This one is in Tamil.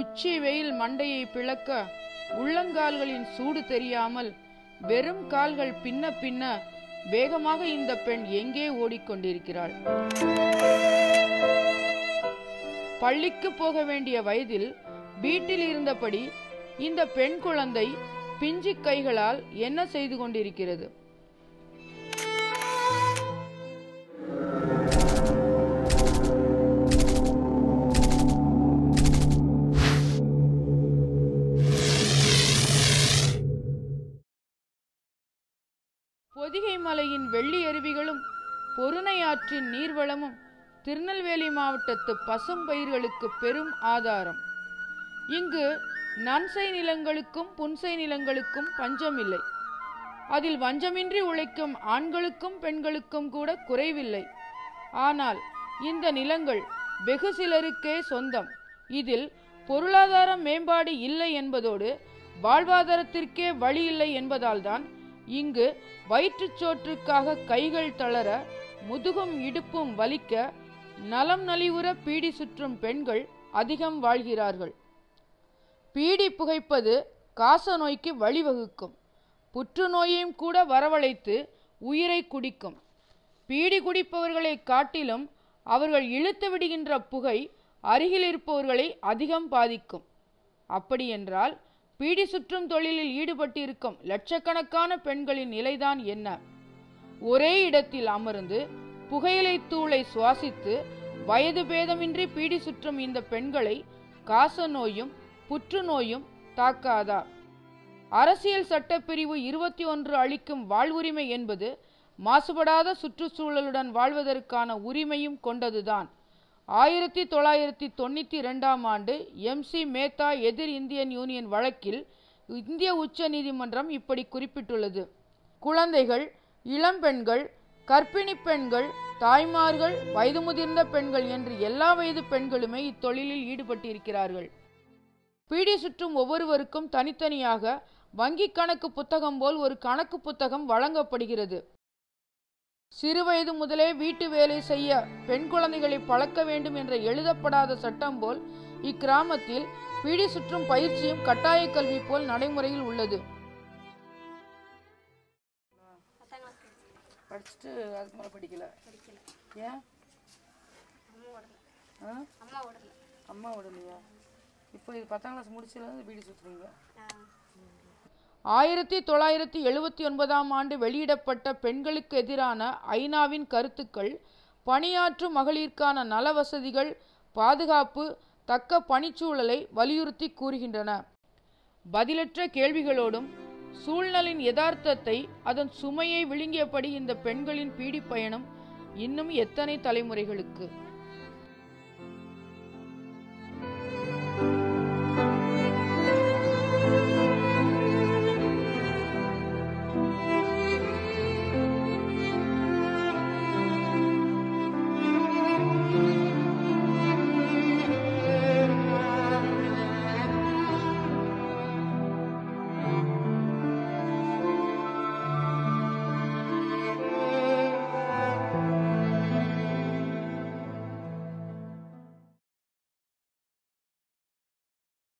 உச்சி வெயில் மண்டையை பிளக்க உள்ளங்கால்களின் சூடு தெரியாமல் வெறும் கால்கள் பின்ன பின்ன வேகமாக இந்த பெண் எங்கே ஓடிக்கொண்டிருக்கிறாள். பள்ளிக்கு போக வேண்டிய வயதில் வீட்டில் இருந்தபடி இந்த பெண் குழந்தை பிஞ்சு கைகளால் என்ன செய்து கொண்டிருக்கிறது? பொதிகை மலையின் வெள்ளி அருவிகளும் பொருணை ஆற்றின் நீர்வளமும் திருநெல்வேலி மாவட்டத்து பசும் பயிர்களுக்கு பெரும் ஆதாரம். இங்கு நன்சை நிலங்களுக்கும் புன்சை நிலங்களுக்கும் பஞ்சமில்லை. அதில் வஞ்சமின்றி உழைக்கும் ஆண்களுக்கும் பெண்களுக்கும் கூட குறைவில்லை. ஆனால் இந்த நிலங்கள் வெகு சிலருக்கே சொந்தம். இதில் பொருளாதார மேம்பாடு இல்லை என்பதோடு வாழ்வாதாரத்திற்கே வழி இல்லை என்பதால்தான் இங்கு வயிற்றுச்சோற்றுக்காக கைகள் தளர, முதுகும் இடுப்பும் வலிக்க, நலம் நலிவுற பீடி சுற்றும் பெண்கள் அதிகம் வாழ்கிறார்கள். பீடி புகைப்பது காச நோய்க்கு வழிவகுக்கும். புற்றுநோயையும் கூட வரவழைத்து உயிரை குடிக்கும். பீடி குடிப்பவர்களை காட்டிலும் அவர்கள் இழுத்து விடுகின்ற புகை அருகில் இருப்பவர்களை அதிகம் பாதிக்கும். அப்படியென்றால் பீடி சுற்றும் தொழிலில் ஈடுபட்டிருக்கும் லட்சக்கணக்கான பெண்களின் நிலைதான் என்ன? ஒரே இடத்தில் அமர்ந்து புகையிலை தூளை சுவாசித்து வயது பேதமின்றி பீடி சுற்றும் இந்த பெண்களை காச நோயும் புற்றுநோயும் தாக்காதா? அரசியல் சட்டப்பிரிவு 21 அளிக்கும் வாழ்வுரிமை என்பது மாசுபடாத சுற்றுச்சூழலுடன் வாழ்வதற்கான உரிமையும் கொண்டதுதான். 1992ஆம் ஆண்டு MC மேத்தா எதிர் இந்தியன் யூனியன் வழக்கில் இந்திய உச்ச நீதிமன்றம் இப்படி குறிப்பிட்டுள்ளது. குழந்தைகள், இளம்பெண்கள், கர்ப்பிணி பெண்கள், தாய்மார்கள், வயது முதிர்ந்த பெண்கள் என்று எல்லா வயது பெண்களுமே இத்தொழிலில் ஈடுபட்டிருக்கிறார்கள். பீடி சுற்றும் ஒவ்வொருவருக்கும் தனித்தனியாக வங்கி கணக்கு புத்தகம் போல் ஒரு கணக்கு புத்தகம் வழங்கப்படுகிறது. சிறுவயது முதலே வீட்டு வேலை செய்ய பெண் குழந்தைகளை பழக்க வேண்டும் என்ற எழுதப்படாத சட்டம் போல் இக்கிராமத்தில் பீடி சுற்றும் பயிற்சியும் கட்டாய கல்வி போல் நடைமுறையில் உள்ளது. படிச்சுட்டு அதுக்கு மேலே படிக்கல. ஏன்? அம்மா விடலையா? இப்போ இது 10ஆம் கிளாஸ் முடிச்சதுலேருந்து பீடி சுற்றுறீங்க. 1979ஆம் ஆண்டு வெளியிடப்பட்ட பெண்களுக்கு எதிரான ஐநாவின் கருத்துக்கள் பணியாற்றும் மகளிருக்கான நல வசதிகள், பாதுகாப்பு, தக்க பணிச்சூழலை வலியுறுத்தி கூறுகின்றன. பதிலற்ற கேள்விகளோடும் சூழ்நிலையின் யதார்த்தத்தை அதன் சுமையை விழுங்கியபடி இந்த பெண்களின் பீடி பயணம் இன்னும் எத்தனை தலைமுறைகளுக்கு?